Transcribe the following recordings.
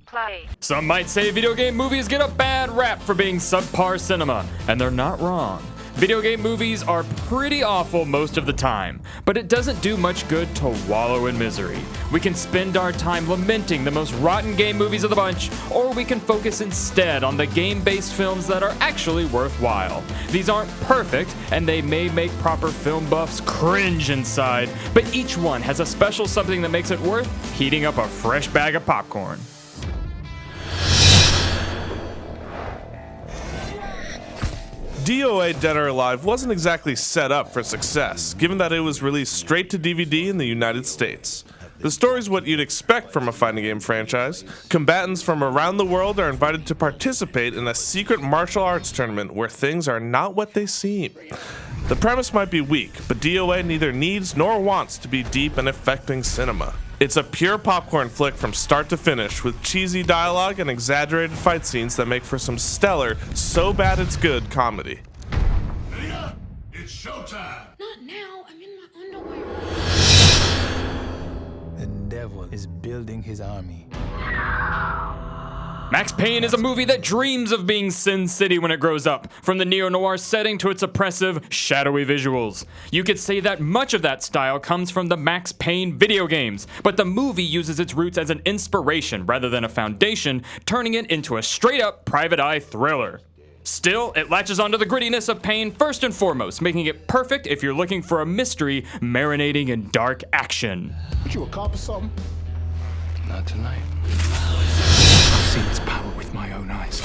Play. Some might say video game movies get a bad rap for being subpar cinema, and they're not wrong. Video game movies are pretty awful most of the time, but it doesn't do much good to wallow in misery. We can spend our time lamenting the most rotten game movies of the bunch, or we can focus instead on the game-based films that are actually worthwhile. These aren't perfect, and they may make proper film buffs cringe inside, but each one has a special something that makes it worth heating up a fresh bag of popcorn. D.O.A. Dead or Alive wasn't exactly set up for success, given that it was released straight to DVD in the United States. The story's what you'd expect from a fighting game franchise. Combatants from around the world are invited to participate in a secret martial arts tournament where things are not what they seem. The premise might be weak, but D.O.A. neither needs nor wants to be deep and affecting cinema. It's a pure popcorn flick from start to finish, with cheesy dialogue and exaggerated fight scenes that make for some stellar, so bad it's good comedy. Leah, it's showtime! Not now, I'm in my underwear. The devil is building his army. Max Payne is a movie that dreams of being Sin City when it grows up, from the neo-noir setting to its oppressive, shadowy visuals. You could say that much of that style comes from the Max Payne video games, but the movie uses its roots as an inspiration rather than a foundation, turning it into a straight-up private eye thriller. Still, it latches onto the grittiness of Payne first and foremost, making it perfect if you're looking for a mystery marinating in dark action. What, you a cop or something? Not tonight. I've seen its power with my own eyes.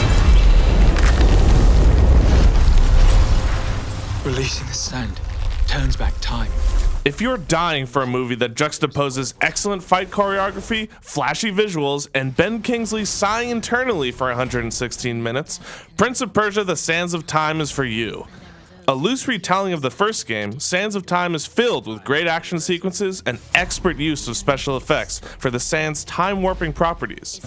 Releasing the sand turns back time. If you're dying for a movie that juxtaposes excellent fight choreography, flashy visuals, and Ben Kingsley sighing internally for 116 minutes, Prince of Persia: The Sands of Time is for you. A loose retelling of the first game, Sands of Time is filled with great action sequences and expert use of special effects for the Sands' time-warping properties.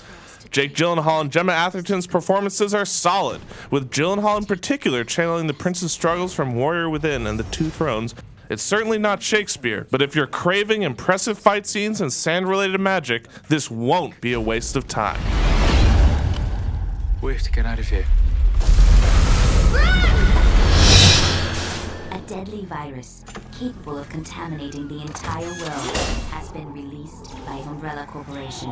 Jake Gyllenhaal and Gemma Atherton's performances are solid, with Gyllenhaal in particular channeling the prince's struggles from Warrior Within and The Two Thrones. It's certainly not Shakespeare, but if you're craving impressive fight scenes and sand-related magic, this won't be a waste of time. We have to get out of here. A deadly virus capable of contaminating the entire world has been released by Umbrella Corporation.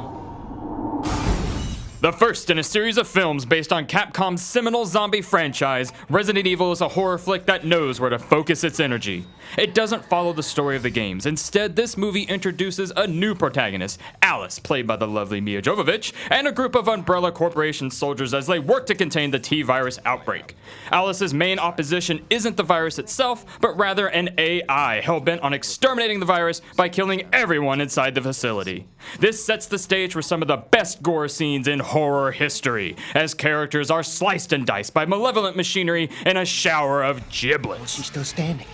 The first in a series of films based on Capcom's seminal zombie franchise, Resident Evil is a horror flick that knows where to focus its energy. It doesn't follow the story of the games. Instead, this movie introduces a new protagonist, Alice, played by the lovely Mia Jovovich, and a group of Umbrella Corporation soldiers as they work to contain the T-virus outbreak. Alice's main opposition isn't the virus itself, but rather an AI hell-bent on exterminating the virus by killing everyone inside the facility. This sets the stage for some of the best gore scenes in horror history, as characters are sliced and diced by malevolent machinery in a shower of giblets. She's still standing.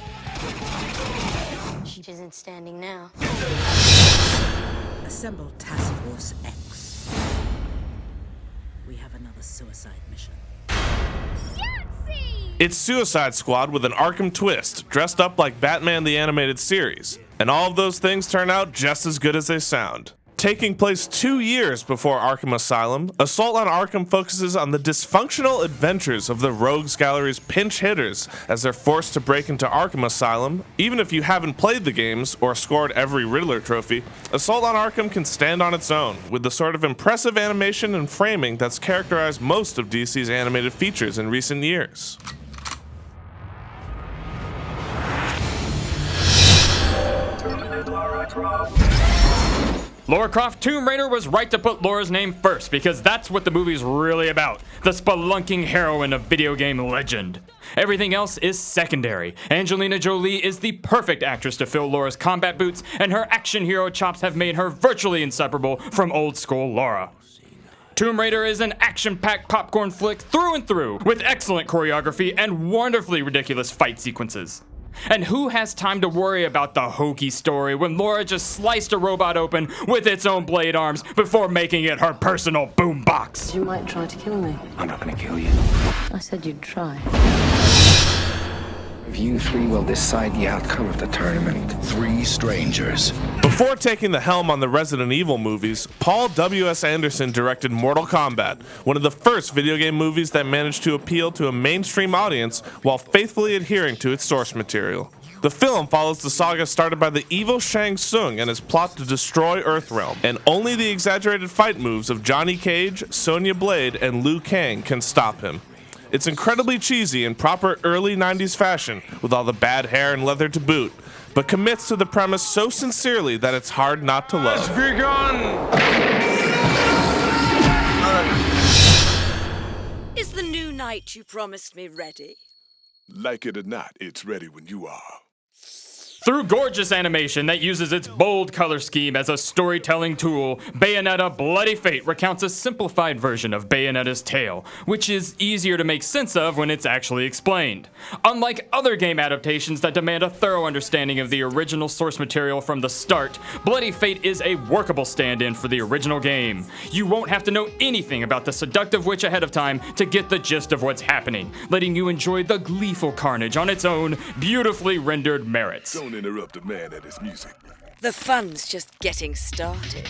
She isn't standing now. Assemble Task Force X. We have another suicide mission. It's Suicide Squad with an Arkham twist, dressed up like Batman the Animated Series. And all of those things turn out just as good as they sound. Taking place 2 years before Arkham Asylum, Assault on Arkham focuses on the dysfunctional adventures of the Rogues Gallery's pinch hitters as they're forced to break into Arkham Asylum. Even if you haven't played the games or scored every Riddler trophy, Assault on Arkham can stand on its own, with the sort of impressive animation and framing that's characterized most of DC's animated features in recent years. Lara Croft Tomb Raider was right to put Laura's name first, because that's what the movie's really about, the spelunking heroine of video game legend. Everything else is secondary. Angelina Jolie is the perfect actress to fill Laura's combat boots, and her action hero chops have made her virtually inseparable from old school Lara. Tomb Raider is an action-packed popcorn flick through and through, with excellent choreography and wonderfully ridiculous fight sequences. And who has time to worry about the hokey story when Laura just sliced a robot open with its own blade arms before making it her personal boombox? You might try to kill me. I'm not gonna kill you. I said you'd try. You three will decide the outcome of the tournament. 3 strangers. Before taking the helm on the Resident Evil movies, Paul W.S. Anderson directed Mortal Kombat, one of the first video game movies that managed to appeal to a mainstream audience while faithfully adhering to its source material. The film follows the saga started by the evil Shang Tsung and his plot to destroy Earthrealm, and only the exaggerated fight moves of Johnny Cage, Sonya Blade, and Liu Kang can stop him. It's incredibly cheesy in proper early 90s fashion, with all the bad hair and leather to boot, but commits to the premise so sincerely that it's hard not to love. Is the new knight you promised me ready? Like it or not, it's ready when you are. Through gorgeous animation that uses its bold color scheme as a storytelling tool, Bayonetta Bloody Fate recounts a simplified version of Bayonetta's tale, which is easier to make sense of when it's actually explained. Unlike other game adaptations that demand a thorough understanding of the original source material from the start, Bloody Fate is a workable stand-in for the original game. You won't have to know anything about the seductive witch ahead of time to get the gist of what's happening, letting you enjoy the gleeful carnage on its own beautifully rendered merits. Don't interrupt a man at his music. The fun's just getting started.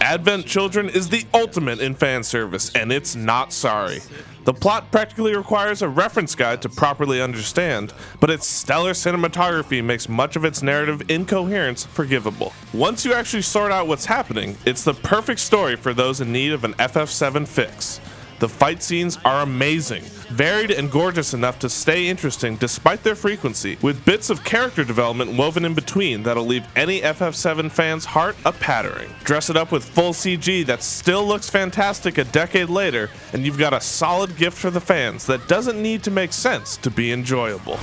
Advent Children is the ultimate in fan service, and it's not sorry. The plot practically requires a reference guide to properly understand, but its stellar cinematography makes much of its narrative incoherence forgivable. Once you actually sort out what's happening, it's the perfect story for those in need of an FF7 fix. The fight scenes are amazing, varied and gorgeous enough to stay interesting despite their frequency, with bits of character development woven in between that'll leave any FF7 fan's heart a pattering. Dress it up with full CG that still looks fantastic a decade later, and you've got a solid gift for the fans that doesn't need to make sense to be enjoyable.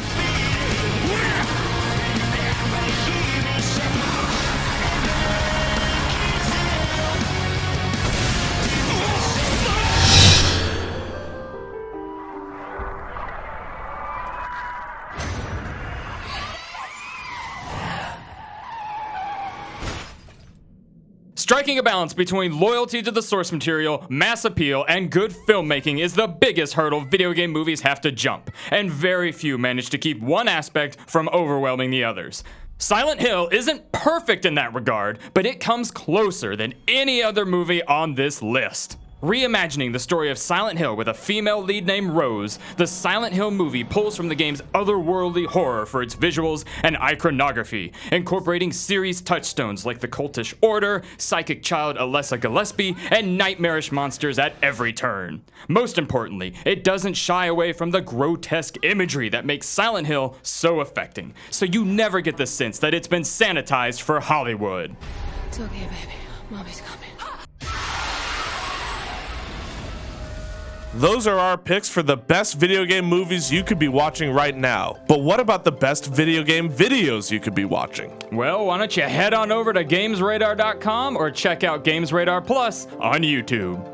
Striking a balance between loyalty to the source material, mass appeal, and good filmmaking is the biggest hurdle video game movies have to jump, and very few manage to keep one aspect from overwhelming the others. Silent Hill isn't perfect in that regard, but it comes closer than any other movie on this list. Reimagining the story of Silent Hill with a female lead named Rose, the Silent Hill movie pulls from the game's otherworldly horror for its visuals and iconography, incorporating series touchstones like the cultish order, psychic child Alessa Gillespie, and nightmarish monsters at every turn. Most importantly, it doesn't shy away from the grotesque imagery that makes Silent Hill so affecting, so you never get the sense that it's been sanitized for Hollywood. It's okay, baby. Mommy's coming. Those are our picks for the best video game movies you could be watching right now. But what about the best video game videos you could be watching? Well, why don't you head on over to GamesRadar.com or check out GamesRadar Plus on YouTube.